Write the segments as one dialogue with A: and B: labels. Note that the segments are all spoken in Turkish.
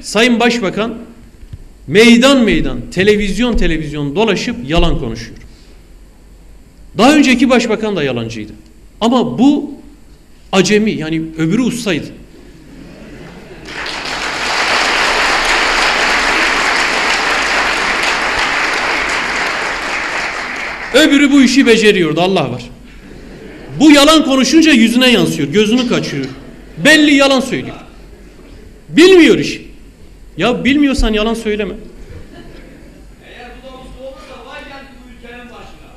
A: Sayın Başbakan meydan meydan, televizyon dolaşıp yalan konuşuyor. Daha önceki başbakan da yalancıydı. Ama bu acemi, yani öbürü ustaydı. Öbürü bu işi beceriyordu, Allah var. Bu yalan konuşunca yüzüne yansıyor, gözünü kaçırıyor. Belli yalan söylüyor. Bilmiyor işi. Ya bilmiyorsan yalan söyleme.
B: Eğer bu da usta olursa vay geldi bu ülkenin başına.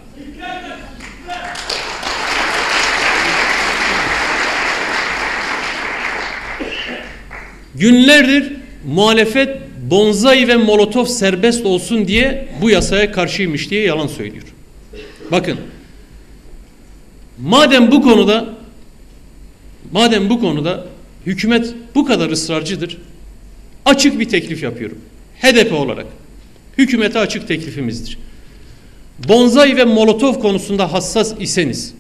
A: Günlerdir muhalefet bonzai ve molotof serbest olsun diye bu yasaya karşıymış diye yalan söylüyor. Bakın, madem bu konuda hükümet bu kadar ısrarcıdır, açık bir teklif yapıyorum. HDP olarak hükümete açık teklifimizdir. Bonzai ve molotof konusunda hassas iseniz,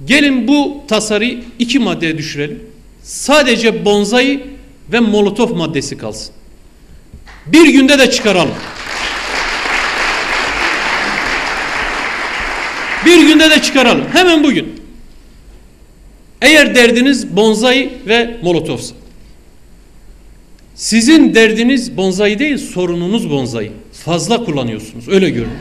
A: gelin bu tasarıyı 2 maddeye düşürelim. Sadece bonzai ve molotof maddesi kalsın. Bir günde de çıkaralım. Bir günde de çıkaralım. Hemen bugün. Eğer derdiniz bonzai ve molotofsa. Sizin derdiniz bonzai değil, sorununuz bonzai. Fazla kullanıyorsunuz. Öyle görünür.